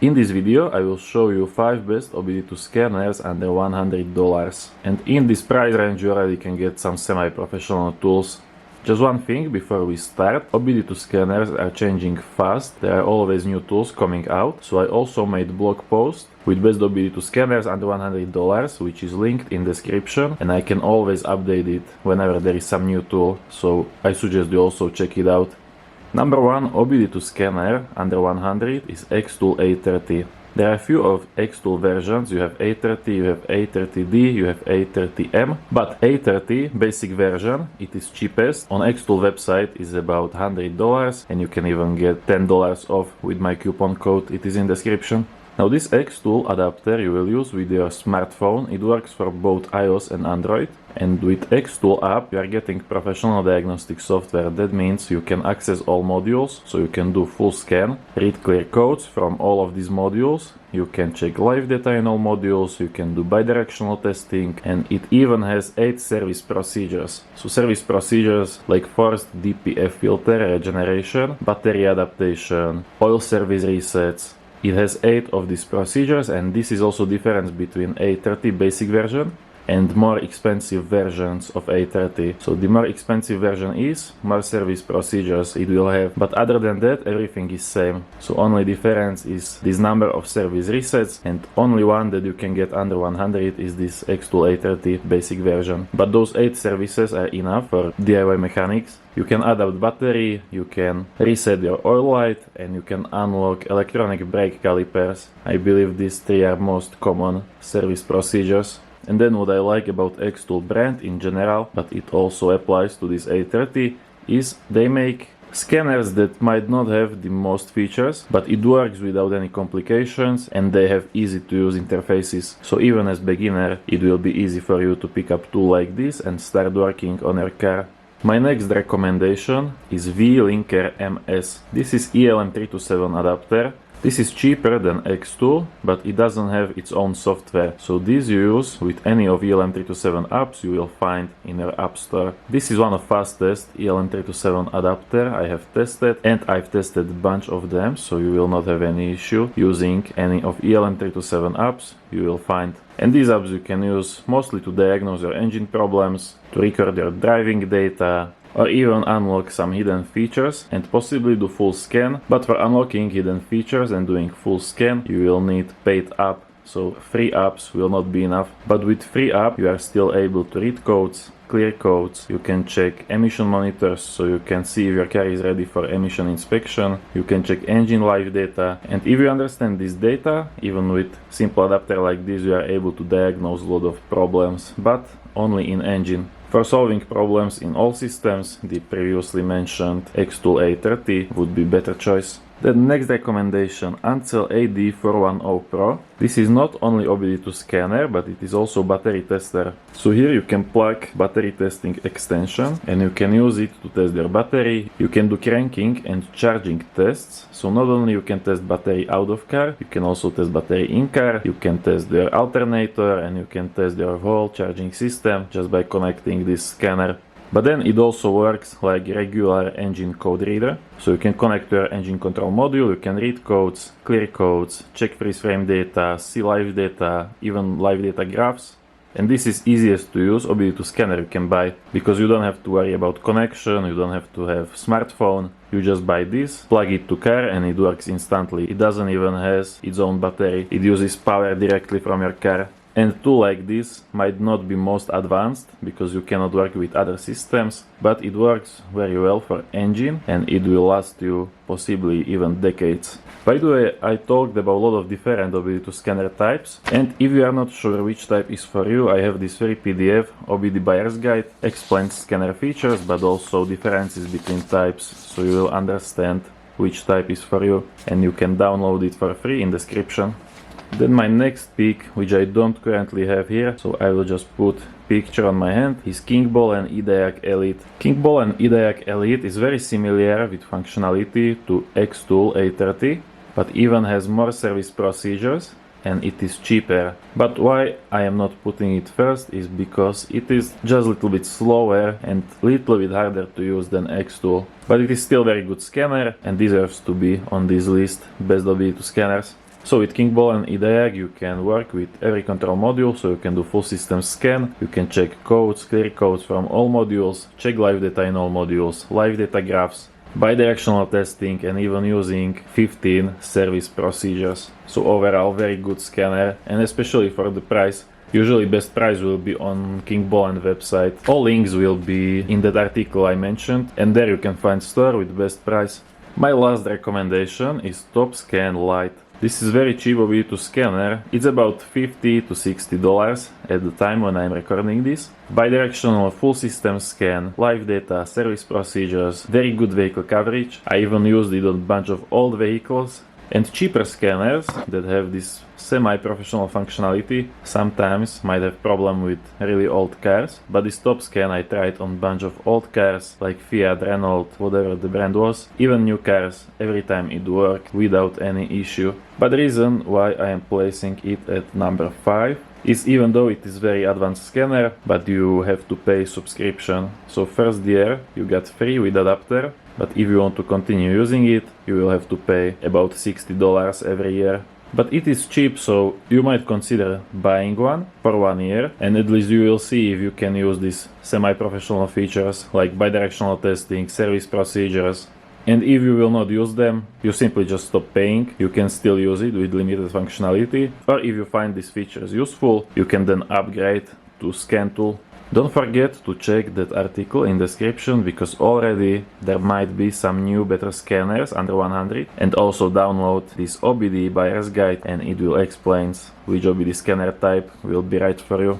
In this video I will show you 5 best OBD2 scanners under $100, and in this price range you already can get some semi-professional tools. Just one thing before we start, OBD2 scanners are changing fast, there are always new tools coming out, so I also made blog post with best OBD2 scanners under $100, which is linked in description, and I can always update it whenever there is some new tool, so I suggest you also check it out. Number 1 OBD2 scanner under 100 is Xtool A30. There are a few of Xtool versions, you have A30, you have A30D, you have A30M, but A30 basic version, it is cheapest. On Xtool website is about $100 and you can even get $10 off with my coupon code, it is in description. Now this Xtool adapter you will use with your smartphone, it works for both iOS and Android. And with Xtool app you are getting professional diagnostic software, that means you can access all modules, so you can do full scan, read clear codes from all of these modules, you can check live data in all modules, you can do bidirectional testing, and it even has 8 service procedures. So service procedures like forced DPF filter regeneration, battery adaptation, oil service resets. It has 8 of these procedures, and this is also difference between A30 basic version and more expensive versions of A30. So the more expensive version is, more service procedures it will have, but other than that everything is same. So only difference is this number of service resets, and only one that you can get under 100 is this Xtool A30 basic version. But those 8 services are enough for DIY mechanics. You can adapt battery, you can reset your oil light, and you can unlock electronic brake calipers. I believe these 3 are most common service procedures. And then what I like about Xtool brand in general, but it also applies to this A30, is they make scanners that might not have the most features, but it works without any complications, and they have easy to use interfaces. So even as beginner it will be easy for you to pick up tool like this and start working on your car. My next recommendation is V-Linker MS. This is ELM327 adapter. This is cheaper than Xtool, but it doesn't have its own software, so this you use with any of ELM327 apps you will find in your app store. This is one of fastest ELM327 adapter I have tested, and I've tested a bunch of them, so you will not have any issue using any of ELM327 apps you will find. And these apps you can use mostly to diagnose your engine problems, to record your driving data, or even unlock some hidden features and possibly do full scan. But for unlocking hidden features and doing full scan you will need paid app, so free apps will not be enough. But with free app you are still able to read codes, clear codes, you can check emission monitors, so you can see if your car is ready for emission inspection, you can check engine live data, and if you understand this data, even with simple adapter like this you are able to diagnose a lot of problems, but only in engine. For solving problems in all systems, the previously mentioned Xtool A30 would be better choice. The next recommendation, Ansel AD410 Pro. This is not only OBD2 scanner, but it is also battery tester. So here you can plug battery testing extension and you can use it to test your battery. You can do cranking and charging tests. So not only you can test battery out of car, you can also test battery in car, you can test your alternator, and you can test your whole charging system just by connecting this scanner. But then it also works like regular engine code reader, so you can connect to your engine control module, you can read codes, clear codes, check freeze frame data, see live data, even live data graphs. And this is easiest to use OBD2 scanner you can buy, because you don't have to worry about connection, you don't have to have smartphone, you just buy this, plug it to car, and it works instantly. It doesn't even has its own battery, it uses power directly from your car. And tool like this might not be most advanced, because you cannot work with other systems, but it works very well for engine and it will last you possibly even decades. By the way, I talked about a lot of different OBD2 scanner types, and if you are not sure which type is for you, I have this free PDF, OBD Buyer's Guide, explains scanner features but also differences between types, so you will understand which type is for you, and you can download it for free in description. Then my next pick, which I don't currently have here, so I will just put picture on my hand, is Kingball and eDiag Elite. Kingball and eDiag Elite is very similar with functionality to Xtool A30, but even has more service procedures and it is cheaper. But why I am not putting it first is because it is just a little bit slower and little bit harder to use than Xtool. But it is still very good scanner and deserves to be on this list, best OBD2 scanners. So with Kingball and eDiag you can work with every control module, so you can do full system scan, you can check codes, clear codes from all modules, check live data in all modules, live data graphs, bidirectional testing, and even using 15 service procedures. So overall very good scanner, and especially for the price. Usually best price will be on Kingball and website. All links will be in that article I mentioned, and there you can find store with best price. My last recommendation is TopScan Lite. This is very cheap OBD2 scanner. It's about $50 to $60 at the time when I'm recording this. Bidirectional full system scan, live data, service procedures, very good vehicle coverage. I even used it on a bunch of old vehicles. And cheaper scanners that have this semi-professional functionality sometimes might have problem with really old cars, but this TopScan I tried on a bunch of old cars like Fiat, Renault, whatever the brand was, even new cars, every time it worked without any issue. But the reason why I am placing it at number 5 is even though it is very advanced scanner, but you have to pay subscription. So first year you get free with adapter, but if you want to continue using it, you will have to pay about $60 every year. But it is cheap, so you might consider buying one for 1 year, and at least you will see if you can use these semi-professional features like bidirectional testing, service procedures. And if you will not use them, you simply just stop paying. You can still use it with limited functionality, or if you find these features useful, you can then upgrade to Scan Tool. Don't forget to check that article in description, because already there might be some new better scanners under 100, and also download this OBD buyer's guide and it will explain which OBD scanner type will be right for you.